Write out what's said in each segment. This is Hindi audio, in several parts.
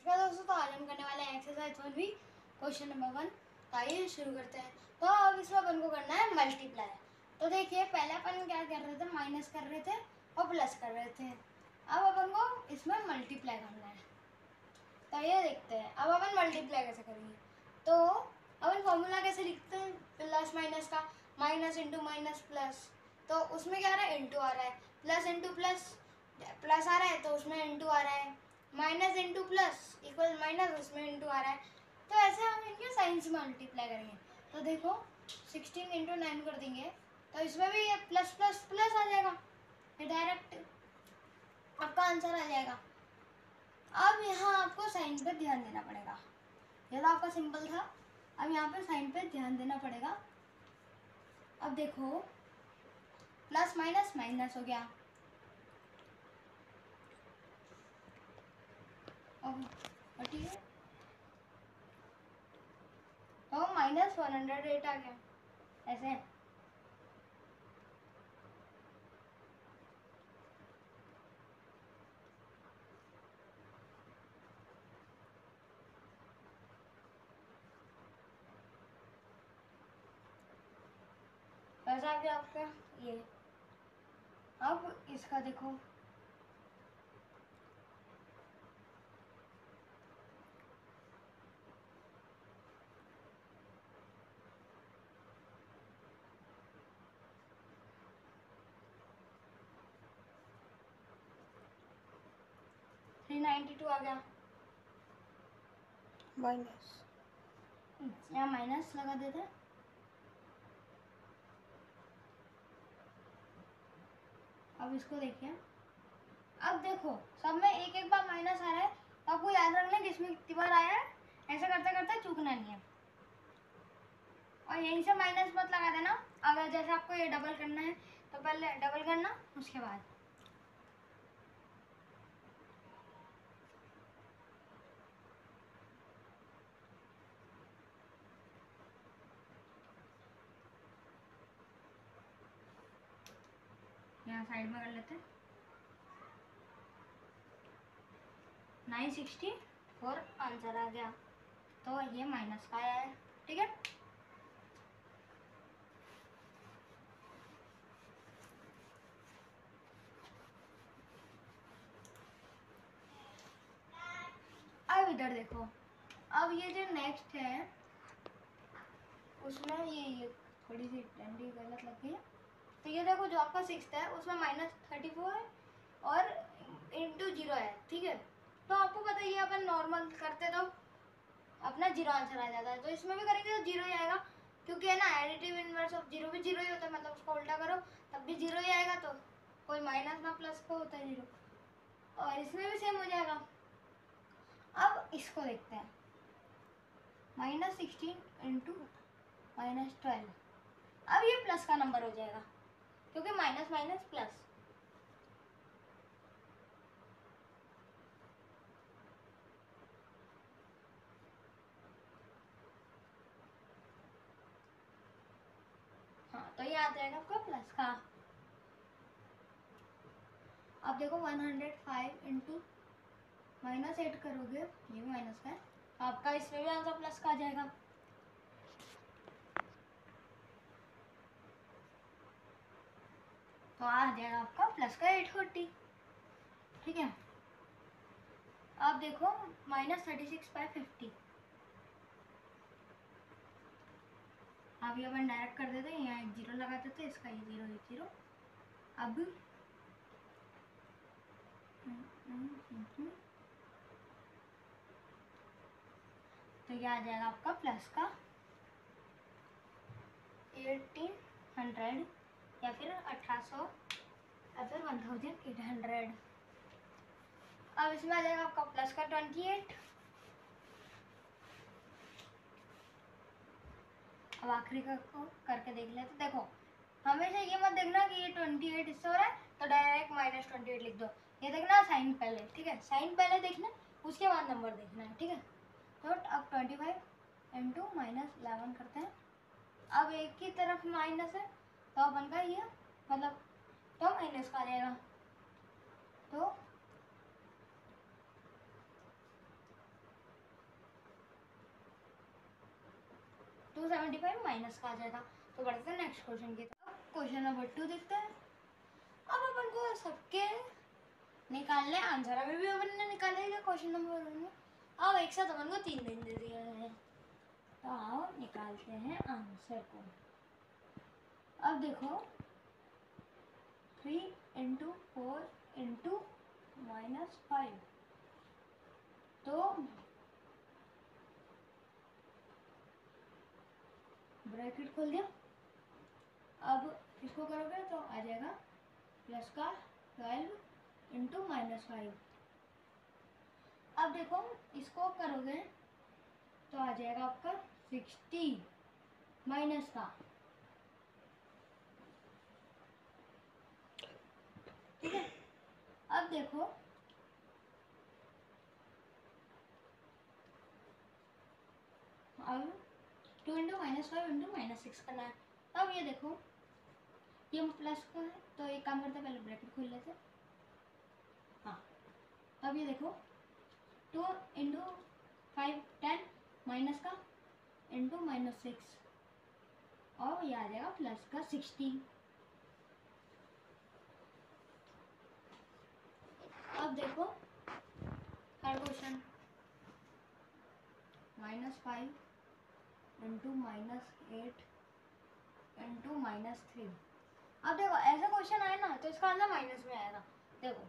नमस्कार दोस्तों, तो आज हम करने वाले हैं एक्सरसाइज 1B क्वेश्चन नंबर 1। तो आइए शुरू करते हैं। तो अब इसमें अपन को करना है मल्टीप्लाई। तो देखिए, पहले अपन क्या कर रहे थे, माइनस कर रहे थे और प्लस कर रहे थे। अब अपन को इसमें मल्टीप्लाई करना है। तो ये देखते हैं अब अपन मल्टीप्लाई कैसे करेंगे। तो अपन फॉर्मूला कैसे लिखते हैं प्लस माइनस का, माइनस इंटू माइनस प्लस। तो उसमें क्या आ रहा है, इंटू आ रहा है, प्लस इंटू प्लस, प्लस आ रहा है तो उसमें इंटू आ रहा है, minus into plus equal minus, उसमें इंटू आ रहा है। तो ऐसे हम इनके साइन से मल्टीप्लाई करेंगे। तो देखो 16 इंटू 9 कर देंगे तो इसमें भी ये प्लस प्लस प्लस आ जाएगा, ये डायरेक्ट आपका आंसर आ जाएगा। अब यहाँ आपको साइन पे ध्यान देना पड़ेगा। ये तो आपका सिंपल था, अब यहाँ पे साइन पे ध्यान देना पड़ेगा। अब देखो प्लस माइनस माइनस हो गया, ठीक है, तो माइनस 108 आ गया ऐसे। ऐसा आ गया आपका ये। अब इसका देखो, थ्री 92 आ गया, माइनस यहाँ माइनस लगा देते हैं। अब इसको देखिए, अब देखो सब में एक एक बार माइनस आ रहा है, तो आपको याद रखना कि इसमें कितनी बार आया है, ऐसा करते करते चूकना नहीं है। और यहीं से माइनस मत लगा देना। अगर जैसे आपको ये डबल करना है तो पहले डबल करना, उसके बाद यहाँ साइड में कर लेते हैं। 964 आंसर आ गया, तो ये माइनस का आया है, ठीक है। अब इधर देखो, अब ये जो नेक्स्ट है उसमें ये थोड़ी सी डंडी गलत लग गई है। तो ये देखो जो आपका 6 है उसमें -34 है और इंटू 0 है, ठीक है। तो आपको पता है ये अपन नॉर्मल करते तो अपना 0 आंसर आ जाता है, तो इसमें भी करेंगे तो 0 ही आएगा, क्योंकि है ना एडिटिव इनवर्स ऑफ 0 भी 0 ही होता है, मतलब उसको उल्टा करो तब भी 0 ही आएगा। तो कोई माइनस ना प्लस को होता है 0, और इसमें भी सेम हो जाएगा। अब इसको देखते हैं, -16 इंटू -12। अब ये प्लस का नंबर हो जाएगा, क्योंकि माइनस माइनस प्लस। हाँ, तो ये आ जाएगा आपका प्लस का। अब देखो 105 इंटू -8 करोगे, ये भी माइनस का है, आपका इसमें भी आंसर प्लस का आ जाएगा। तो आ जाएगा आपका प्लस का 840, ठीक है। अब देखो -36/50, अब ये अपन डायरेक्ट कर देते हैं, यहाँ एक 0 लगा देते हैं, इसका ये 0 ये 0। अब तो ये आ जाएगा आपका प्लस का 1800 या फिर 1800 या फिर 1800। अब इसमें आ जाएगा आपका प्लस का 28। अब आखिरी का को करके देख लेते। देखो हमेशा ये मत देखना कि ये 28 इससे हो रहा है तो डायरेक्ट -28 लिख दो, ये देखना साइन पहले, ठीक है, साइन पहले देखना, उसके बाद नंबर देखना है, ठीक है। तो अब 25 इंटू -11 करते हैं। अब एक ही तरफ माइनस है तो अपन का ये मतलब तो माइनस का आ जाएगा। तो 275 माइनस का आ जाएगा। तो बढ़ते हैं नेक्स्ट क्वेश्चन की तरफ। क्वेश्चन नंबर 2 देखते हैं। अब अपन को सबके निकालने आंसर, अभी भी अपन ने निकाले हैं क्वेश्चन नंबर 1 में। अब एक साथ अपन को 3 दिन दे दिए हैं, तो आओ निकालते हैं आंसर को। अब देखो 3 इंटू 4 इंटू -5, तो ब्रैकेट खोल दिया। अब इसको करोगे तो आ जाएगा प्लस का 12 इंटू -5। अब देखो इसको करोगे तो आ जाएगा आपका 60 माइनस का, ठीक है। अब देखो अब 2 इंटू -5 इंटू -6 करना है। अब ये देखो ये प्लस का है, तो एक काम करते हैं पहले ब्रैकेट खोल लेते हैं। हाँ, अब ये देखो 2 इंटू 5 10 माइनस का इंटू -6, और ये आ जाएगा प्लस का 60। अब देखो थर्ड क्वेश्चन, -5 इंटू -8 इंटू -3। अब देखो ऐसा क्वेश्चन आए ना तो इसका आंसर माइनस में आएगा। देखो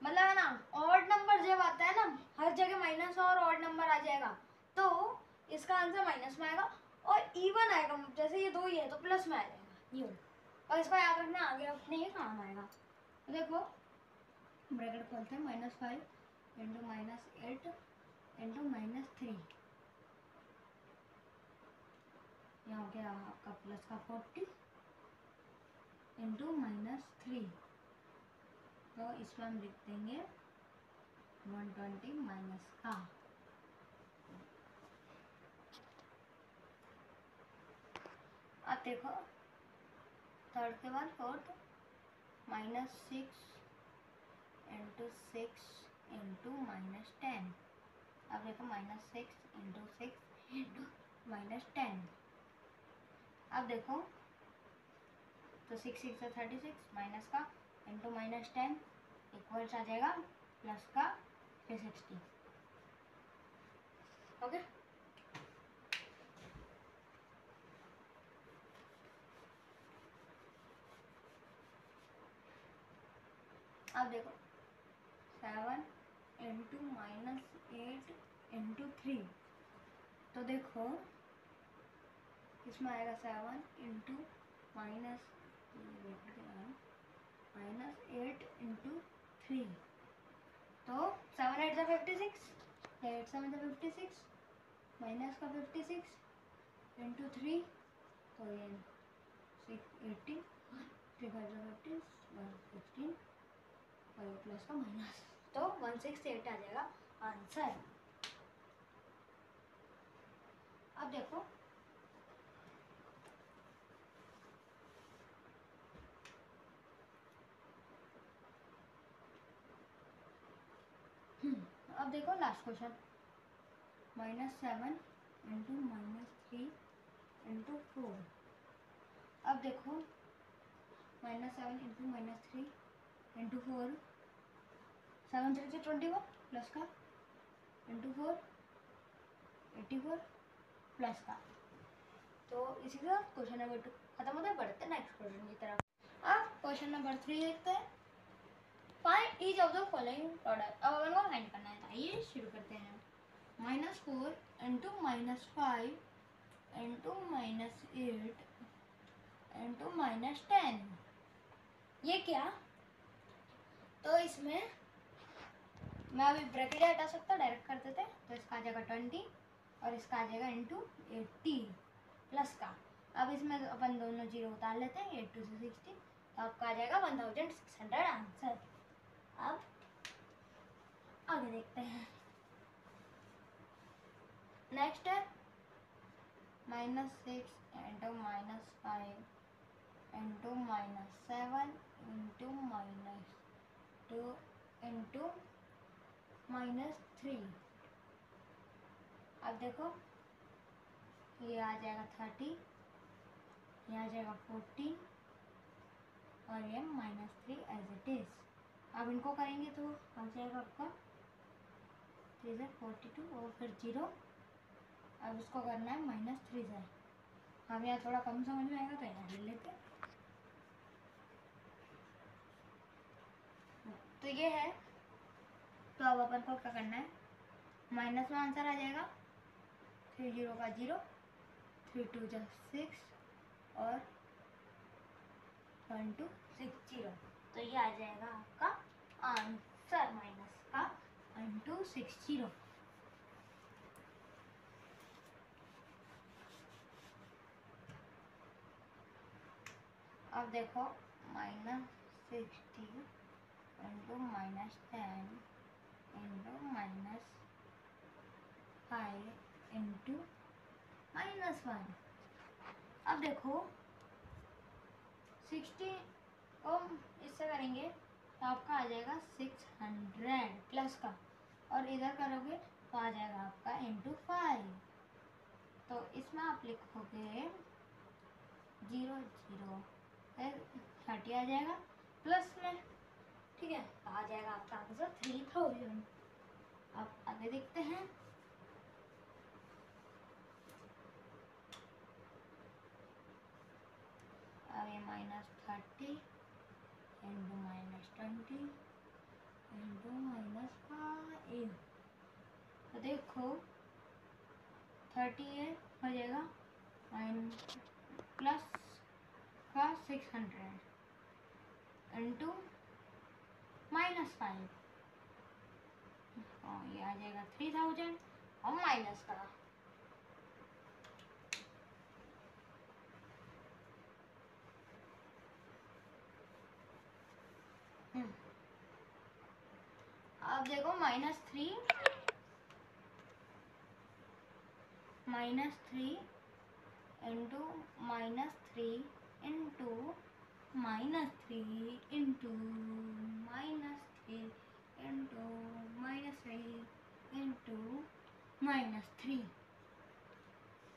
मतलब है ना, ऑड नंबर जब आता है ना हर जगह माइनस और ऑड नंबर आ जाएगा, तो इसका आंसर माइनस में आएगा। और इवन आएगा, जैसे ये 2 ही है तो प्लस में आ जाएगा ये। और इसको याद रखना, आगे अपने ही काम आएगा। तो देखो ब्रैकेट खोलते हैं, -5 इंटू -8 इंटू -3, यहाँ हो गया आपका प्लस का 40 इंटू -3, तो इसमें हम लिख देंगे 120 माइनस का। अब देखो थर्ड के बाद फोर्थ, -6 इंटू 6 इंटू -10। अब देखो -6 इंटू 6 इंटू -10। अब देखो तो 6 6 36 माइनस का इंटू -10 इक्वल्स आ जाएगा प्लस का 360। ओके, अब देखो 7 इंटू -8 इंटू 3, तो देखो इसमें आएगा 7 इंटू -8 इंटू 3, तो 7 8 सा 56, 8 7 सा 56 माइनस का 56 इंटू 3, तो ये 18 3 5 15 115 और ये प्लस का माइनस, तो 168 आ जाएगा आंसर। अब देखो अब देखो लास्ट क्वेश्चन, -7 इंटू -3 इंटू 4। अब देखो -7 इंटू -3 इंटू 4, 7 3 21 प्लस का इंटू 4 84 प्लस का। तो इसी के साथ क्वेश्चन नंबर 2 खत्म होता है। बढ़ते हैं नेक्स्ट क्वेश्चन की तरफ। अब क्वेश्चन नंबर 3 देखते हैं। Find each of the following product. अब अपन को फाइंड करना है, आइए शुरू करते हैं। -4 इंटू -5 इंटू -8 इंटू -10, ये क्या? तो इसमें मैं अभी ब्रैकेट हटा सकता, डायरेक्ट कर देते। तो इसका आ जाएगा 20 और इसका आ जाएगा इंटू 80 प्लस का। अब इसमें अपन दोनों जीरो उतार लेते हैं, 8 2 से 60, तो आपका आ जाएगा 1600 आंसर। अब आगे देखते हैं। नेक्स्ट है -6 इंटू -5 इंटू -7 इंटू -2 इंटू -3। अब देखो ये आ जाएगा 30, ये आ जाएगा 14 और ये -3 एज इट इज। अब इनको करेंगे तो आ जाएगा आपका 3 से 42 और फिर 0। अब इसको करना है -3 से। हम यहाँ थोड़ा कम समझ में आएगा तो यहाँ ले लेते हैं। तो ये है। तो अब अपन को क्या करना है, माइनस में आंसर आ जाएगा 3 0 का 0, 3 2 जा 6 और 1 2 6 0। तो ये आ जाएगा आपका आंसर माइनस का 1 2 6 0। अब देखो -60 इंटू -10 इंटू -5 इंटू -1। अब देखो 60 को इससे करेंगे तो आपका आ जाएगा 600 प्लस का, और इधर करोगे तो आ जाएगा आपका इंटू 5। तो इसमें आप लिखोगे 0 0 30 आ जाएगा प्लस में, ठीक है। तो आ जाएगा आपका आंसर 3000। अब आगे देखते हैं। अब ये -30 इंटू -20 इंटू -5। तो देखो 30 है हो जाएगा प्लस का 600 इंटू -5, और ये आ जाएगा 3000 और माइनस का। अब देखो -3 into -3 into -3 into -3 into -3 into -3।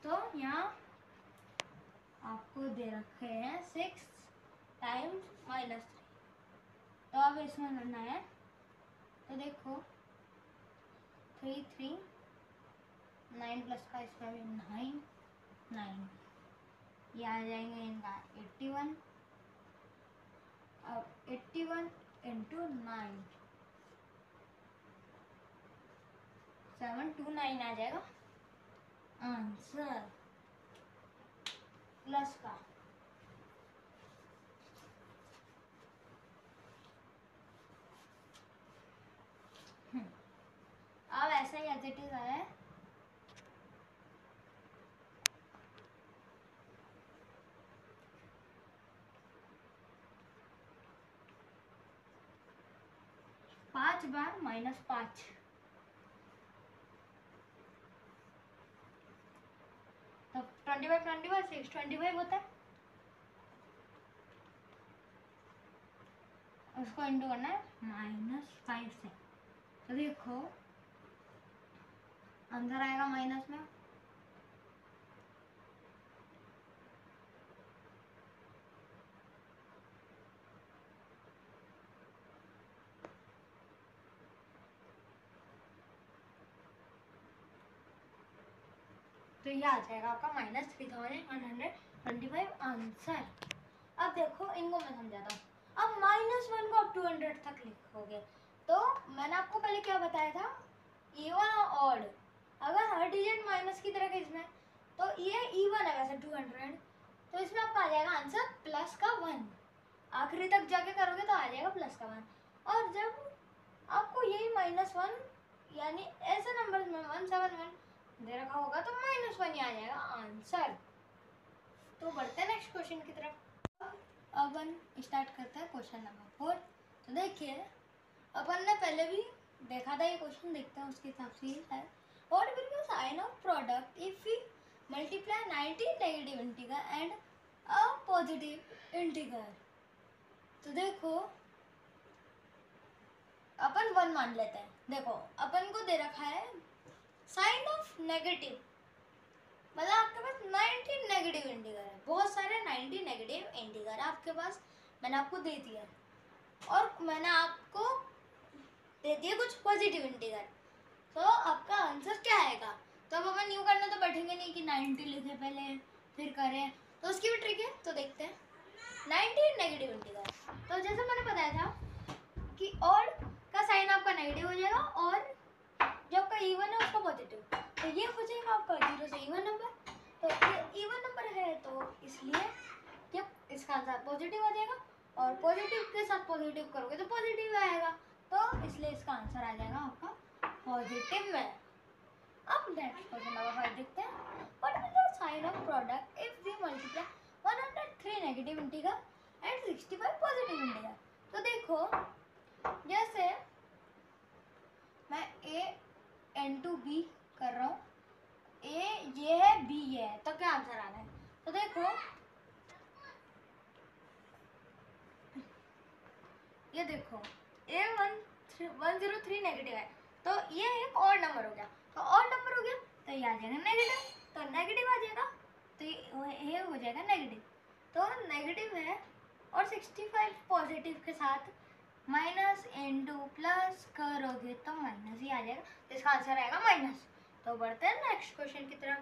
तो यहाँ आपको दे रखे हैं 6 टाइम्स -3। तो अब इसमें करना है, तो देखो 3 3 9 प्लस का इसका भी 9 9, ये आ जाएंगे इनका 81। अब 81 इंटू 9 729 आ जाएगा आंसर प्लस का। अब ऐसा ही एज इट इज आया है। पांच बार -5, तो 25 25 625 होता है। उसको इंटू करना है -5 से। तो देखो अंदर आएगा माइनस में, तो ये आ जाएगा आपका -3125 आंसर। अब देखो इनको मैं समझाता हूँ। अब -1 को आप 200 तक लिखोगे, तो मैंने आपको पहले क्या बताया था, इवन और ऑड, अगर हर डिजिट माइनस की तरह इसमें, तो ये इवन है वैसे 200, तो इसमें आपका आ जाएगा आंसर प्लस का 1। आखिरी तक जाके करोगे तो आ जाएगा प्लस का 1। और जब आपको यही -1 यानी ऐसे नंबर में 171 दे रखा होगा तो -1 ही आ जाएगा आंसर। तो बढ़ते हैं नेक्स्ट क्वेश्चन की तरफ। अब अपन स्टार्ट करते हैं क्वेश्चन नंबर 4। तो देखिए अपन ने पहले भी देखा था ये क्वेश्चन, देखते हैं उसके हिसाब से है। What will be sign of product if we multiply 90 negative integer and a positive integer. तो देखो अपन 1 मान लेते हैं। देखो अपन को दे रखा है साइन ऑफ नेगेटिव, मतलब आपके पास 90 नेगेटिव इंटीजर है, बहुत सारे 90 नेगेटिव इंटीजर आपके पास मैंने आपको दे दिया है, और मैंने आपको दे दिए कुछ पॉजिटिव इंटीजर। तो आपका आंसर क्या आएगा? तो अब अपन यूँ करना तो बैठेंगे नहीं कि 90 लिखे पहले फिर करें, तो उसकी भी ट्रिक है। तो देखते हैं 90 नेगेटिव इंटीजर। तो जैसे मैंने बताया था कि ऑड का साइन आपका नेगेटिव हो जाएगा और जो आपका इवन है उसका पॉजिटिव, तो ये हो जाएगा आपका 0 से इवन नंबर। तो ये इवन नंबर है तो इसलिए जब इसका आंसर पॉजिटिव आ जाएगा, और पॉजिटिव के साथ पॉजिटिव करोगे तो पॉजिटिव आएगा, तो इसलिए इसका आंसर आ जाएगा आपका पॉजिटिव में। अब नेक्स्ट क्वेश्चन नंबर 5 देखते हैं। What is the sign of product if we multiply 103 negative integer and 65 positive integer? तो देखो जैसे मैं a into b कर रहा हूँ, a ये है b ये है, तो क्या आंसर आना है? तो देखो ये देखो a103 नेगेटिव है, तो ये एक और नंबर हो गया, तो और नंबर हो गया तो ये आ जाएगा नेगेटिव, तो नेगेटिव आ जाएगा, तो ये हो जाएगा नेगेटिव। तो नेगेटिव है और 65 पॉजिटिव के साथ माइनस इंटू प्लस करोगे तो माइनस ही आ जाएगा, तो इसका आंसर आएगा माइनस। तो बढ़ते हैं नेक्स्ट क्वेश्चन की तरफ।